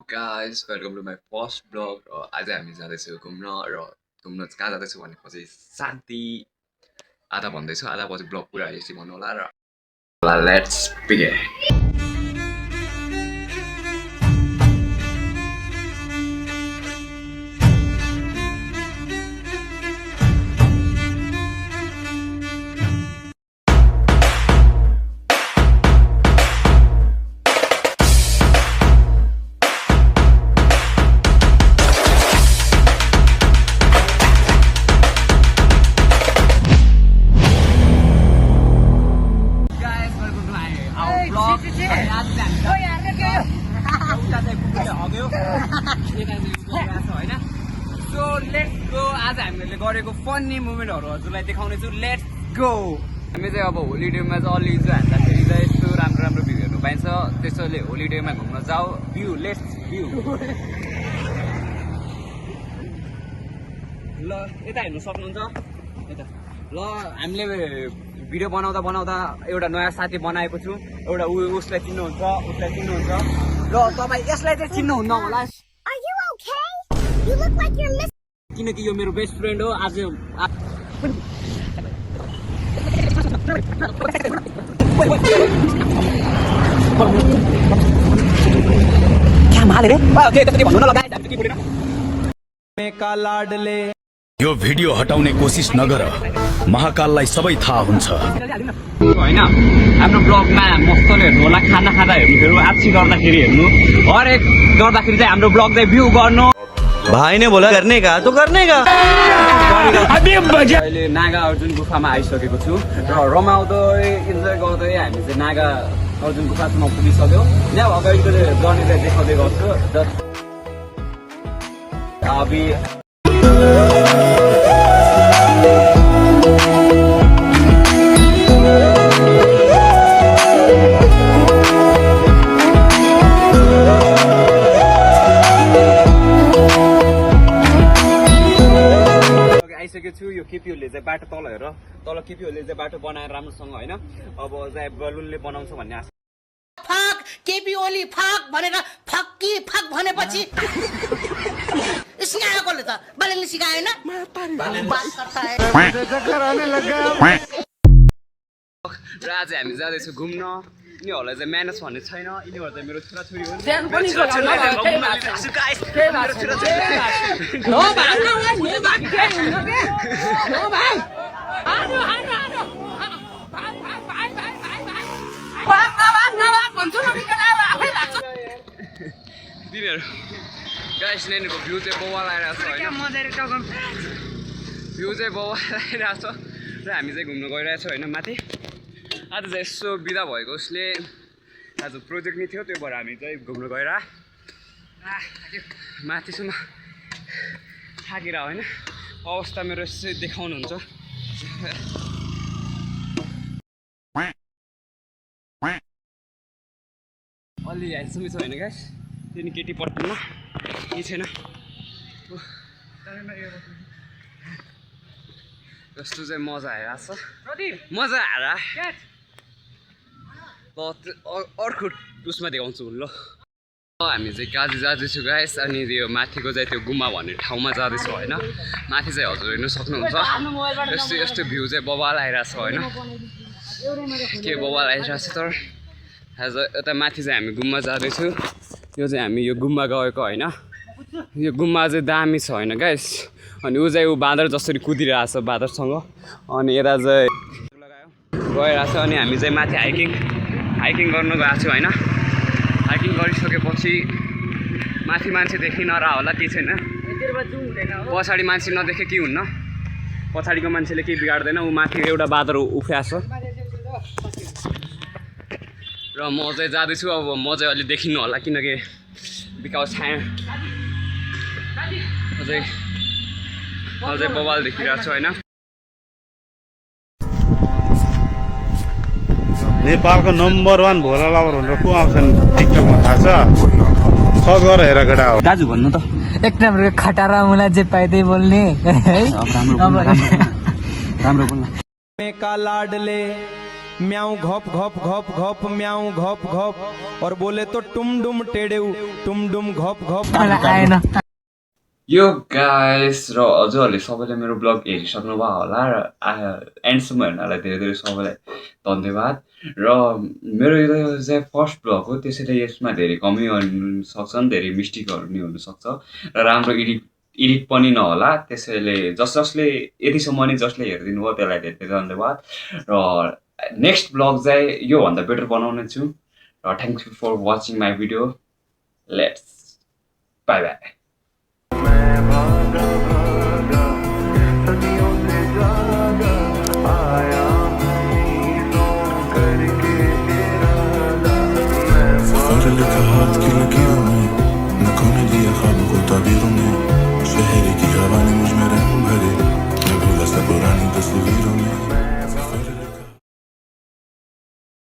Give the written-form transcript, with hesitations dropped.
Guys, welcome to my first vlog र आज हामी जाँदैछौँ घुम्न र घुम्न कहाँ जाँदैछौँ भनेपछि शान्ति आधा भन्दैछु आधा पछि ब्लग पुरा हेर्छु भन्नु होला र लेट्स बिगिन आज हामीले गरेको फन्नी मोमेन्टहरु हजुरलाई देखाउने छु लेट्स गो हामी चाहिँ अब होलिडेमा चाहिँ अलि चाहिँ हान्दाखेरि चाहिँ यस्तो राम्रो राम्रो भ्यू हेर्नु पाइन्छ त्यसैले होलिडेमा घुम्न जाऊ भ्यू लेट्स भ्यू ल यता हेर्नु सक्नुहुन्छ यता ल हामीले भिडियो बनाउँदा बनाउँदा एउटा नयाँ साथी बनाएको छु एउटा उसलाई चिन्नुहुन्छ उसलाई चिन्नुहुन्छ ल तपाई यसलाई चाहिँ चिन्नुहुन्न होला किनकि यो मेरो बेस्ट फ्रेन्ड हो आज यो भिडियो हटाउने कोसिस नगर महाकाललाई सबै थाहा हुन्छ हैन हाम्रो ब्लगमा मस्तले हेर्नु होला खाना खाँदा हेर्नु फेरि आछि गर्दाखेरि हेर्नु हरेक गर्दाखेरि चाहिँ हाम्रो ब्लग चाहिँ भ्यू गर्नु भाइ ने बोला करने का तो करने का अहिले नागा अर्जुन गुफामा आइसकेको छु र रमाउँदै इन्जोय गर्दै हामी चाहिँ नागा अर्जुन गुफासम्म पुगिसक्यो यहाँ अगाडिको जर्नी चाहिँ देखाउँदै गर्छु अभी आइसकेको छु यो केपीओले चाहिँ बाटो तल हेर तल केपीओले चाहिँ बाटो बनाएर राम्रोसँग हैन अब चाहिँ बलुनले बनाउँछ भन्ने आशा फक केपीओली फक भनेर फक्की फक भनेपछि सिकायो कसले त बलुनले सिकाएन र आज हामी जाँदैछौँ घुम्न यिनीहरूलाई चाहिँ म्यानेज भन्ने छैन यिनीहरू चाहिँ मेरो छोराछोरी हो गाइस नानीको भ्यू चाहिँ बवाल आइरहेको छ हैन भ्यू चाहिँ बवाल आइरहेको छ र हामी चाहिँ घुम्न गइरहेछौँ हैन माथि आज चाहिँ यसो बिदा भएको उसले आज प्रोजेक्ट नै थियो त्यो भएर हामी चाहिँ घुम्न गएर माथिसम्म थाकेर होइन अवस्था मेरो यसो देखाउनुहुन्छ अलि ह्यान्डसमै छ होइन गाइस त्यो नि केटी पठाउनु केही छैन जस्तो चाहिँ मजा आइरहेको छ मजा आएर अर्को उसमा देखाउँछु ल हामी चाहिँ काजी जाँदैछु गाइस अनि यो माथिको चाहिँ त्यो गुम्बा भन्ने ठाउँमा जाँदैछु होइन माथि चाहिँ हजुर हेर्नु सक्नुहुन्छ यस्तो यस्तो भ्यू चाहिँ बवाल आइरहेको छ होइन के बवाल आइरहेको छ तर आज यता माथि चाहिँ हामी गुम्बा जाँदैछु यो चाहिँ हामी यो गुम्बा गएको होइन यो गुम्बा चाहिँ दामी छ होइन गाइस अनि ऊ चाहिँ ऊ बाँदर जसरी कुदिरहेको छ बाँदरसँग अनि यता चाहिँ गइरहेको छ अनि हामी चाहिँ माथि हाइकिङ गर्नु गएको छु होइन हाइकिङ गरिसकेपछि माथि मान्छे देखि नरह होला केही छैन पछाडि मान्छे नदेखे के हुन्न पछाडिको मान्छेले केही बिगार्दैन ऊ माथि एउटा बाँदर उफ्रिएको छ र म चाहिँ जाँदैछु अब म चाहिँ अलि देखिनु होला किनकि बिकाउ छाया अझै बवाल देखिरहेको छु होइन नेपालको नम्बर 1 भोला लभर भनेर को आउँछन् टिकटकमा थाहा छ सर्च गरेर हेर केटा हो दाजु भन्नु त एक नम्बरको खटारा मुला जे पाइदै बोल्ने है राम्रो बोल्न का लाडले म्याऊ घप घप घप घप म्याऊ घप घप और बोले तो टुम डुम टेडेउ टुम डुम घप घप मलाई आएन यो गाइस र हजुरहरूले सबैले मेरो ब्लग हेरिसक्नु भयो होला र एन्डसम्म हेर्नलाई धेरै धेरै सबैलाई धन्यवाद र मेरो यो चाहिँ फर्स्ट ब्लग हो त्यसैले यसमा धेरै कमी हुनसक्छन् धेरै मिस्टेकहरू नि हुनसक्छ र राम्रो एडिट पनि नहोला त्यसैले जसले यतिसम्म नि जसले हेरिदिनु भयो त्यसलाई धेरै धेरै धन्यवाद र नेक्स्ट ब्लग चाहिँ योभन्दा बेटर बनाउने छु र thank you for watching my video let's bye bye लिखा हाथ